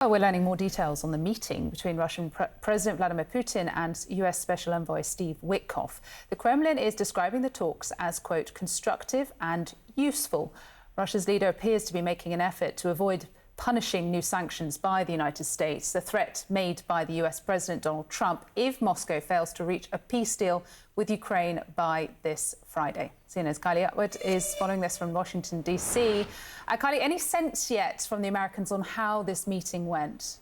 Well, we're learning more details on the meeting between Russian President Vladimir Putin and US Special Envoy Steve Witkoff. The Kremlin is describing the talks as, quote, constructive and useful. Russia's leader appears to be making an effort to avoid punishing new sanctions by the United States, the threat made by the US President Donald Trump if Moscow fails to reach a peace deal with Ukraine by this Friday. CNN's Kylie Atwood is following this from Washington, D.C. Kylie, any sense yet from the Americans on how this meeting went?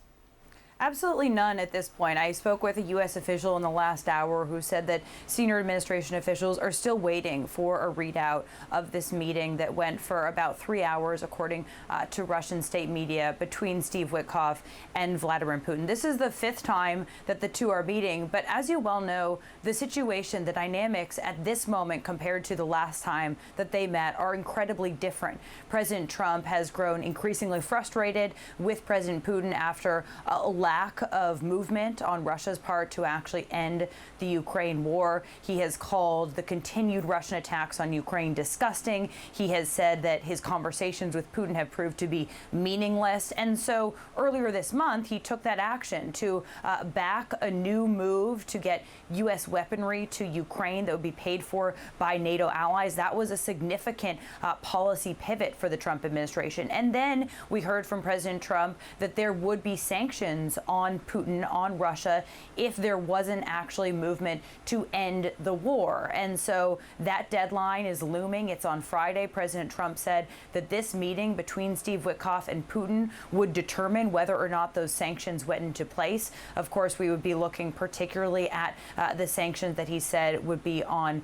Absolutely none at this point. I spoke with a U.S. official in the last hour who said that senior administration officials are still waiting for a readout of this meeting that went for about 3 hours, according to Russian state media, between Steve Witkoff and Vladimir Putin. This is the fifth time that the two are meeting. But as you well know, the situation, the dynamics at this moment compared to the last time that they met are incredibly different. President Trump has grown increasingly frustrated with President Putin after a lack of movement on Russia's part to actually end the Ukraine war. He has called the continued Russian attacks on Ukraine disgusting. He has said that his conversations with Putin have proved to be meaningless. And so earlier this month, he took that action to back a new move to get U.S. weaponry to Ukraine that would be paid for by NATO allies. That was a significant policy pivot for the Trump administration. And then we heard from President Trump that there would be sanctions on Putin, on Russia, if there wasn't actually movement to end the war. And so that deadline is looming. It's on Friday. President Trump said that this meeting between Steve Witkoff and Putin would determine whether or not those sanctions went into place. Of course, we would be looking particularly at the sanctions that he said would be on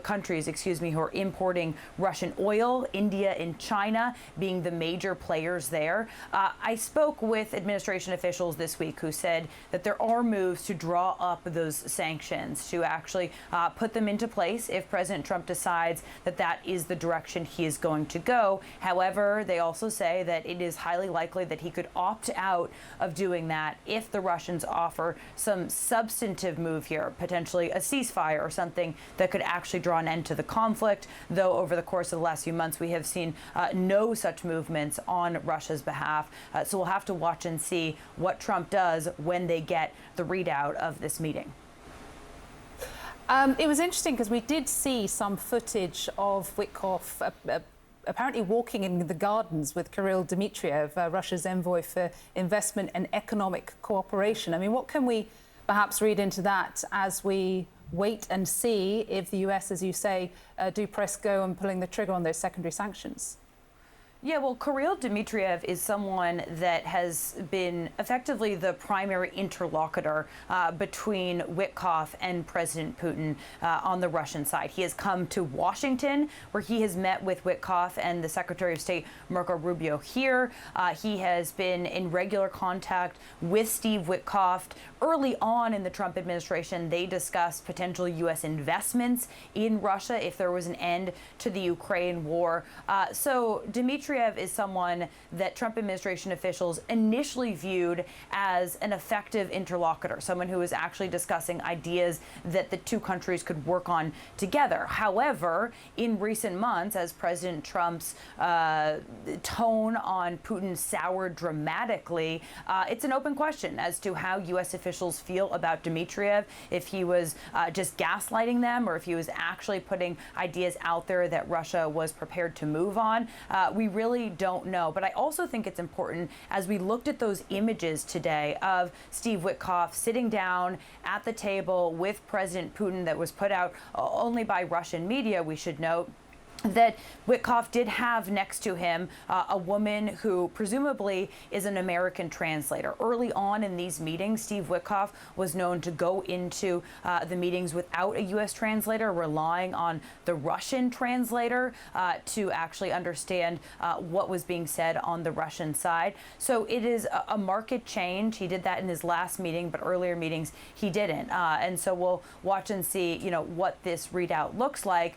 countries, who are importing Russian oil, India and China being the major players there. I spoke with administration officials this week who said that there are moves to draw up those sanctions, to actually put them into place if President Trump decides that that is the direction he is going to go. However, they also say that it is highly likely that he could opt out of doing that if the Russians offer some substantive move here, potentially a ceasefire or something that could actually draw an end to the conflict, though over the course of the last few months we have seen no such movements on Russia's behalf. So we'll have to watch and see what Trump does when they get the readout of this meeting. It was interesting because we did see some footage of Witkoff apparently walking in the gardens with Kirill Dmitriev, Russia's envoy for investment and economic cooperation. I mean, what can we perhaps read into that as we wait and see if the US, as you say, do press go on pulling the trigger on those secondary sanctions? Yeah, well, Kirill Dmitriev is someone that has been effectively the primary interlocutor between Witkoff and President Putin on the Russian side. He has come to Washington, where he has met with Witkoff and the Secretary of State, Marco Rubio, here. He has been in regular contact with Steve Witkoff. Early on in the Trump administration, they discussed potential U.S. investments in Russia if there was an end to the Ukraine war. So Dmitriev is someone that Trump administration officials initially viewed as an effective interlocutor, someone who was actually discussing ideas that the two countries could work on together. However, in recent months, as President Trump's tone on Putin soured dramatically, it's an open question as to how U.S. officials feel about Dmitriev, if he was just gaslighting them or if he was actually putting ideas out there that Russia was prepared to move on. We really don't know. But I also think it's important, as we looked at those images today of Steve Witkoff sitting down at the table with President Putin, that was put out only by Russian media, we should note, that Witkoff did have next to him a woman who presumably is an American translator. Early on in these meetings, Steve Witkoff was known to go into the meetings without a U.S. translator, relying on the Russian translator to actually understand what was being said on the Russian side. So it is a market change. He did that in his last meeting, but earlier meetings he didn't. And so we'll watch and see, what this readout looks like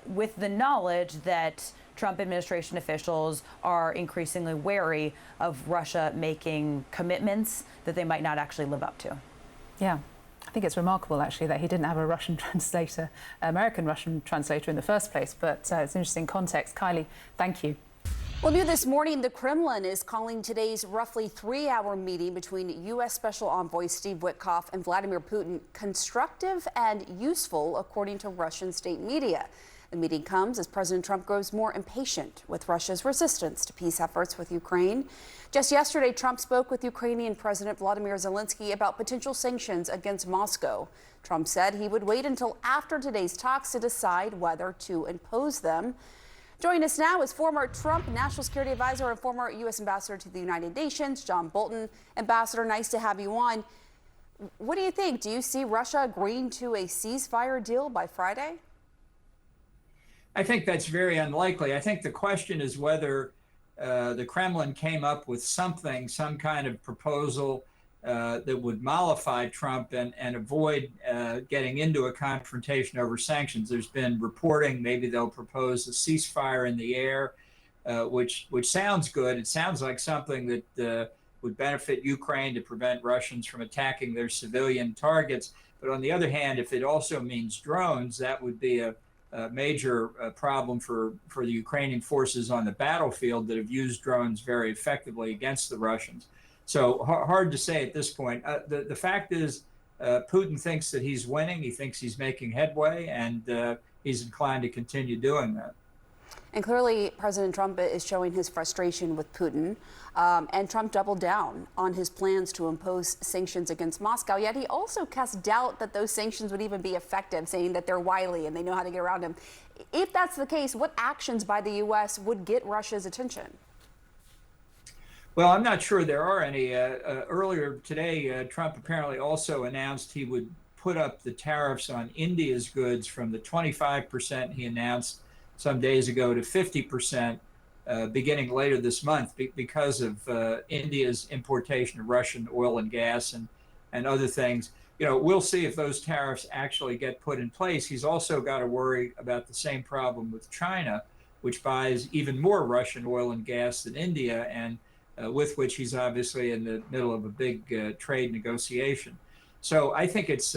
with the knowledge that Trump administration officials are increasingly wary of Russia making commitments that they might not actually live up to. Yeah. I think it's remarkable, actually, that he didn't have a Russian translator, American Russian translator in the first place. But it's an interesting context. Kylie, thank you. Well, new this morning, the Kremlin is calling today's roughly 3-hour meeting between U.S. Special Envoy Steve Witkoff and Vladimir Putin constructive and useful, according to Russian state media. The meeting comes as President Trump grows more impatient with Russia's resistance to peace efforts with Ukraine. Just yesterday, Trump spoke with Ukrainian President Volodymyr Zelensky about potential sanctions against Moscow. Trump said he would wait until after today's talks to decide whether to impose them. Joining us now is former Trump National Security Advisor and former U.S. Ambassador to the United Nations, John Bolton. Ambassador, nice to have you on. What do you think? Do you see Russia agreeing to a ceasefire deal by Friday? I think that's very unlikely. I think the question is whether the Kremlin came up with something, some kind of proposal that would mollify Trump and avoid getting into a confrontation over sanctions. There's been reporting maybe they'll propose a ceasefire in the air, which sounds good. It sounds like something that would benefit Ukraine to prevent Russians from attacking their civilian targets. But on the other hand, if it also means drones, that would be a major problem for the Ukrainian forces on the battlefield that have used drones very effectively against the Russians. So hard to say at this point. The fact is, Putin thinks that he's winning. He thinks he's making headway, and he's inclined to continue doing that. And clearly, President Trump is showing his frustration with Putin. And Trump doubled down on his plans to impose sanctions against Moscow. Yet he also cast doubt that those sanctions would even be effective, saying that they're wily and they know how to get around him. If that's the case, what actions by the U.S. would get Russia's attention? Well, I'm not sure there are any. Earlier today, Trump apparently also announced he would put up the tariffs on India's goods from the 25% he announced some days ago to 50% beginning later this month because of India's importation of Russian oil and gas and other things. You know, we'll see if those tariffs actually get put in place. He's also got to worry about the same problem with China, which buys even more Russian oil and gas than India, and with which he's obviously in the middle of a big trade negotiation. So I think there's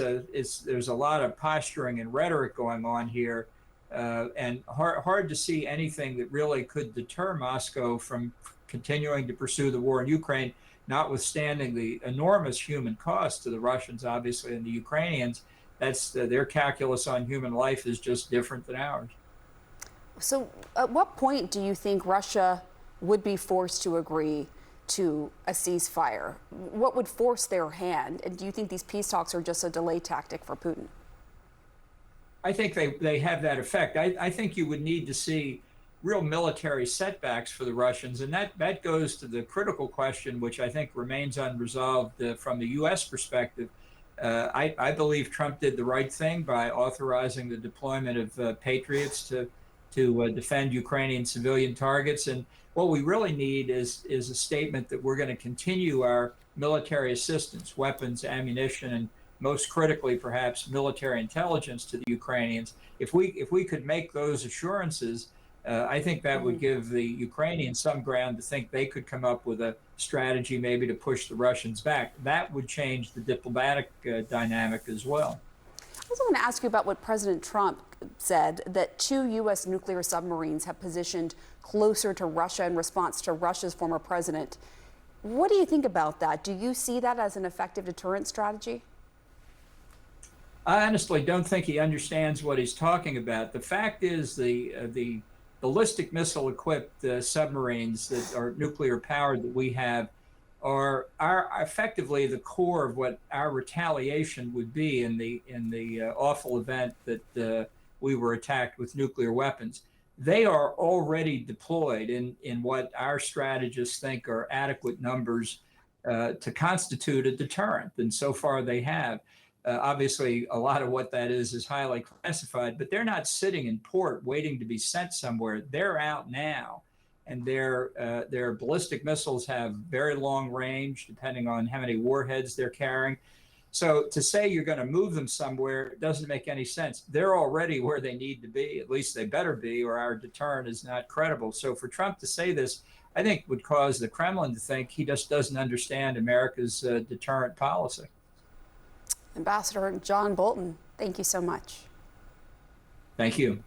a lot of posturing and rhetoric going on here, and hard to see anything that really could deter Moscow from continuing to pursue the war in Ukraine, notwithstanding the enormous human cost to the Russians, obviously, and the Ukrainians. That's their calculus on human life is just different than ours. So at what point do you think Russia would be forced to agree to a ceasefire? What would force their hand? And do you think these peace talks are just a delay tactic for Putin? I think they have that effect. I think you would need to see real military setbacks for the Russians. And that goes to the critical question, which I think remains unresolved from the U.S. perspective. I believe Trump did the right thing by authorizing the deployment of Patriots to defend Ukrainian civilian targets. And what we really need is a statement that we're going to continue our military assistance, weapons, ammunition, and most critically, perhaps, military intelligence to the Ukrainians. If we could make those assurances, I think that would give the Ukrainians some ground to think they could come up with a strategy maybe to push the Russians back. That would change the diplomatic dynamic as well. I also want to ask you about what President Trump said, that 2 U.S. nuclear submarines have positioned closer to Russia in response to Russia's former president. What do you think about that? Do you see that as an effective deterrent strategy? I honestly don't think he understands what he's talking about. The fact is the ballistic missile equipped submarines that are nuclear powered that we have are effectively the core of what our retaliation would be in the awful event that we were attacked with nuclear weapons. They are already deployed in what our strategists think are adequate numbers to constitute a deterrent, and so far they have. Obviously, a lot of what that is highly classified, but they're not sitting in port waiting to be sent somewhere. They're out now, and their ballistic missiles have very long range, depending on how many warheads they're carrying. So to say you're going to move them somewhere doesn't make any sense. They're already where they need to be. At least they better be, or our deterrent is not credible. So for Trump to say this, I think would cause the Kremlin to think he just doesn't understand America's deterrent policy. Ambassador John Bolton, thank you so much. Thank you.